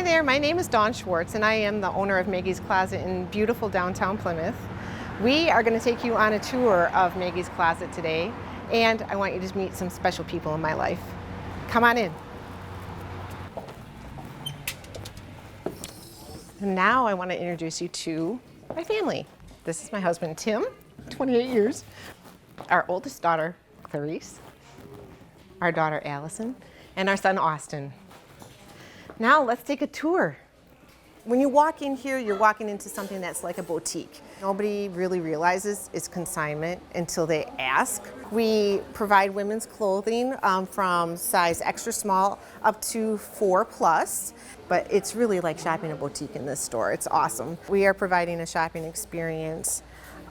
Hi there, my name is Dawn Schwartz and I am the owner of Maggie's Closet in beautiful downtown Plymouth. We are going to take you on a tour of Maggie's Closet today, and I want you to meet some special people in my life. Come on in. Now I want to introduce you to my family. This is my husband Tim, 28 years, our oldest daughter Clarice, our daughter Allison, and our son Austin. Now let's take a tour. When you walk in here, you're walking into something that's like a boutique. Nobody really realizes it's consignment until they ask. We provide women's clothing from size extra small up to 4+, but it's really like shopping a boutique in this store. It's awesome. We are providing a shopping experience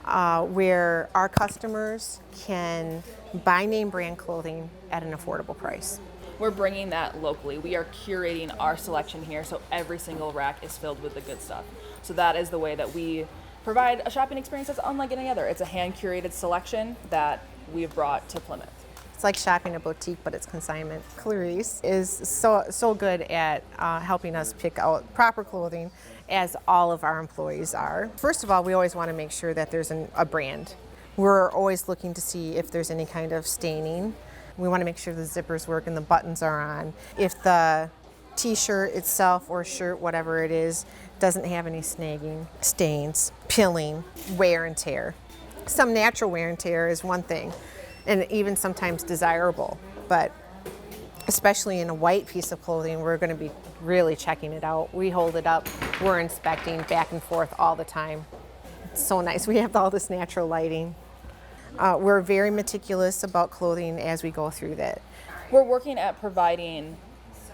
where our customers can buy name brand clothing at an affordable price. We're bringing that locally. We are curating our selection here, so every single rack is filled with the good stuff. So that is the way that we provide a shopping experience that's unlike any other. It's a hand-curated selection that we've brought to Plymouth. It's like shopping a boutique, but it's consignment. Clarice is so good at helping us pick out proper clothing, as all of our employees are. First of all, we always want to make sure that there's a brand. We're always looking to see if there's any kind of staining. We want to make sure the zippers work and the buttons are on. If the t-shirt itself or shirt, whatever it is, doesn't have any snagging, stains, pilling, wear and tear. Some natural wear and tear is one thing, and even sometimes desirable, but especially in a white piece of clothing, we're going to be really checking it out. We hold it up, we're inspecting back and forth all the time. It's so nice. We have all this natural lighting. We're very meticulous about clothing as we go through that. We're working at providing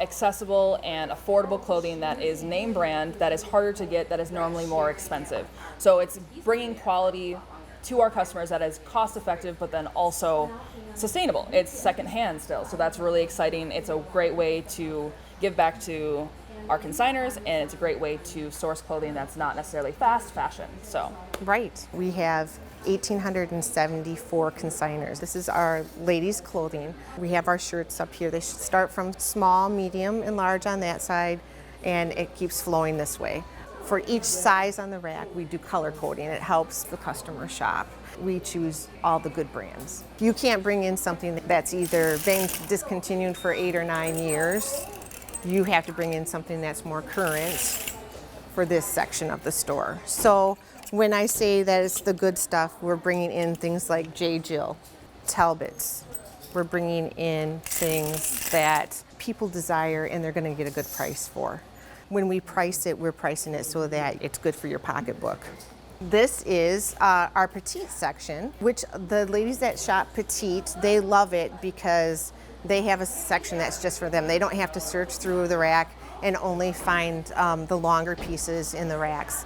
accessible and affordable clothing that is name brand, that is harder to get, that is normally more expensive. So it's bringing quality to our customers that is cost effective, but then also sustainable. It's secondhand still, so that's really exciting. It's a great way to give back to our consigners, and it's a great way to source clothing that's not necessarily fast fashion. So right, we have 1,874 consigners. This is our ladies' clothing. We have our shirts up here. They start from small, medium, and large on that side, and it keeps flowing this way. For each size on the rack, we do color coding. It helps the customer shop. We choose all the good brands. You can't bring in something that's either been discontinued for 8 or 9 years. You have to bring in something that's more current for this section of the store. So when I say that it's the good stuff, we're bringing in things like J. Jill, Talbots. We're bringing in things that people desire and they're going to get a good price for. When we price it, we're pricing it so that it's good for your pocketbook. This is our petite section, which the ladies that shop petite, they love it because they have a section that's just for them. They don't have to search through the rack and only find the longer pieces in the racks.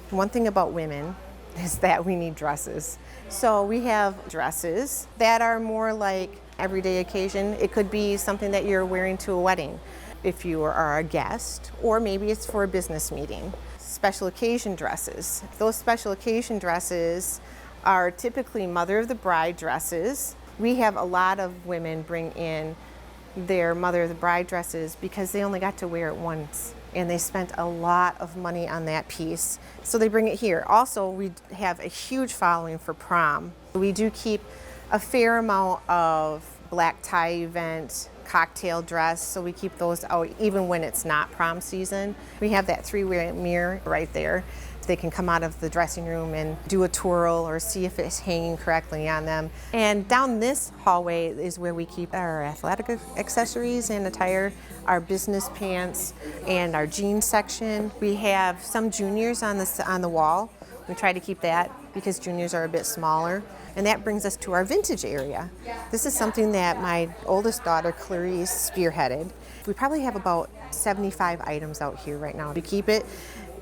One thing about women is that we need dresses. So we have dresses that are more like everyday occasion. It could be something that you're wearing to a wedding if you are a guest, or maybe it's for a business meeting. Special occasion dresses. Those special occasion dresses are typically mother of the bride dresses. We have a lot of women bring in their mother of the bride dresses because they only got to wear it once and they spent a lot of money on that piece. So they bring it here. Also, we have a huge following for prom. We do keep a fair amount of black tie event, cocktail dress, so we keep those out even when it's not prom season. We have that 3-way mirror right there. They can come out of the dressing room and do a twirl or see if it's hanging correctly on them. And down this hallway is where we keep our athletic accessories and attire, our business pants, and our jeans section. We have some juniors on the wall. We try to keep that because juniors are a bit smaller. And that brings us to our vintage area. This is something that my oldest daughter, Clarice, spearheaded. We probably have about 75 items out here right now. We keep it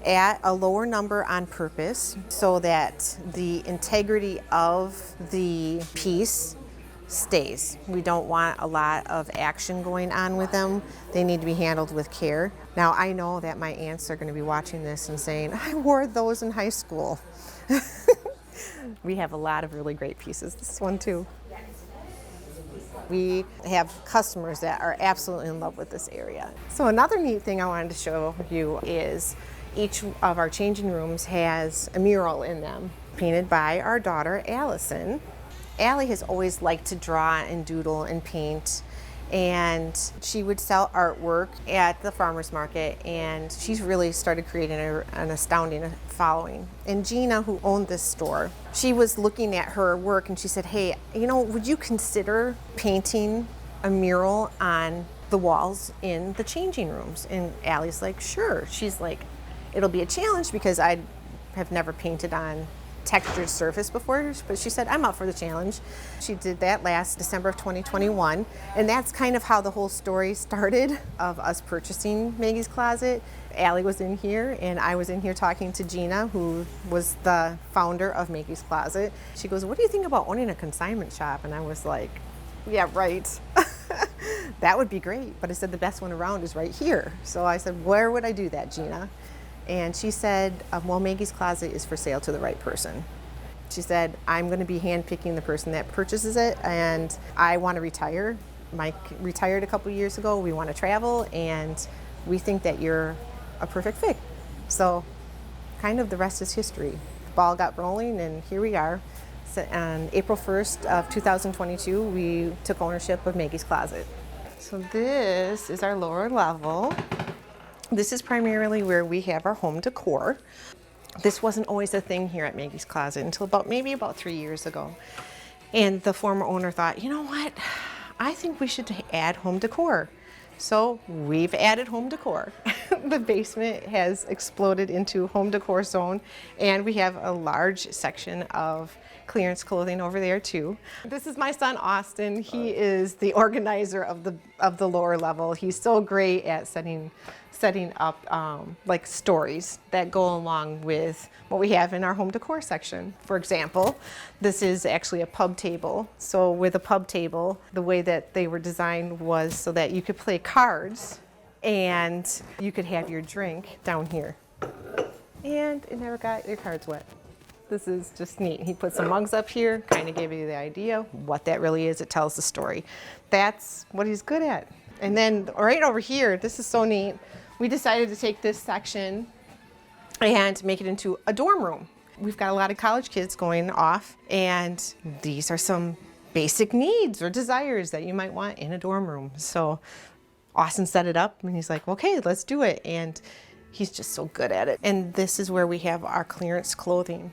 at a lower number on purpose so that the integrity of the piece stays. We don't want a lot of action going on with them. They need to be handled with care. Now, I know that my aunts are going to be watching this and saying, I wore those in high school. We have a lot of really great pieces. This one too. We have customers that are absolutely in love with this area. So another neat thing I wanted to show you is each of our changing rooms has a mural in them, painted by our daughter, Allison. Allie has always liked to draw and doodle and paint, and she would sell artwork at the farmer's market, and she's really started creating an astounding following. And Gina, who owned this store, she was looking at her work and she said, hey, would you consider painting a mural on the walls in the changing rooms? And Allie's like, sure. She's like, it'll be a challenge because I have never painted on textured surface before, but she said, I'm up for the challenge. She did that last December of 2021, and that's kind of how the whole story started of us purchasing Maggie's Closet. Allie was in here, and I was in here talking to Gina, who was the founder of Maggie's Closet. She goes, what do you think about owning a consignment shop? And I was like, yeah, right. That would be great. But I said, the best one around is right here. So I said, where would I do that, Gina? And she said, well, Maggie's Closet is for sale to the right person. She said, I'm going to be handpicking the person that purchases it, and I want to retire. Mike retired a couple years ago. We want to travel, and we think that you're a perfect fit. So kind of the rest is history. The ball got rolling, and here we are. So on April 1st of 2022, we took ownership of Maggie's Closet. So this is our lower level. This is primarily where we have our home decor. This wasn't always a thing here at Maggie's Closet until maybe about 3 years ago. And the former owner thought, you know what? I think we should add home decor. So we've added home decor. The basement has exploded into home decor zone, and we have a large section of clearance clothing over there too. This is my son Austin. He is the organizer of the lower level. He's so great at setting up like stories that go along with what we have in our home decor section. For example, this is actually a pub table. So with a pub table, the way that they were designed was so that you could play cards and you could have your drink down here. And it never got your cards wet. This is just neat. He put some mugs up here, kind of gave you the idea what that really is. It tells the story. That's what he's good at. And then right over here, this is so neat. We decided to take this section and make it into a dorm room. We've got a lot of college kids going off, and these are some basic needs or desires that you might want in a dorm room. So Austin set it up, and he's like, okay, let's do it. And he's just so good at it. And this is where we have our clearance clothing.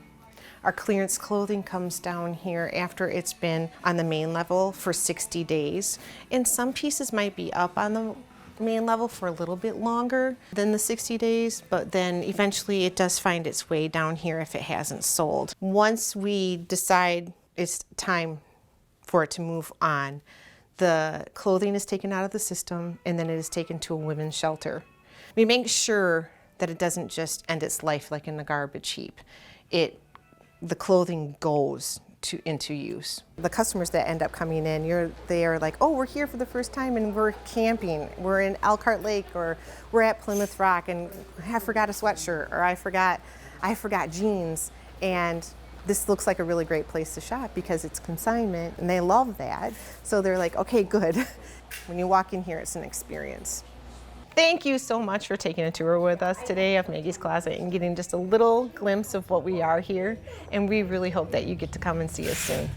Our clearance clothing comes down here after it's been on the main level for 60 days. And some pieces might be up on the main level for a little bit longer than the 60 days, but then eventually it does find its way down here if it hasn't sold. Once we decide it's time for it to move on, the clothing is taken out of the system, and then it is taken to a women's shelter. We make sure that it doesn't just end its life like in the garbage heap. The clothing goes into use. The customers that end up coming in, they are like, oh, we're here for the first time and we're camping. We're in Elkhart Lake, or we're at Plymouth Rock, and I forgot a sweatshirt, or I forgot jeans. And this looks like a really great place to shop because it's consignment, and they love that. So they're like, okay, good. When you walk in here, it's an experience. Thank you so much for taking a tour with us today of Maggie's Closet and getting just a little glimpse of what we are here. And we really hope that you get to come and see us soon.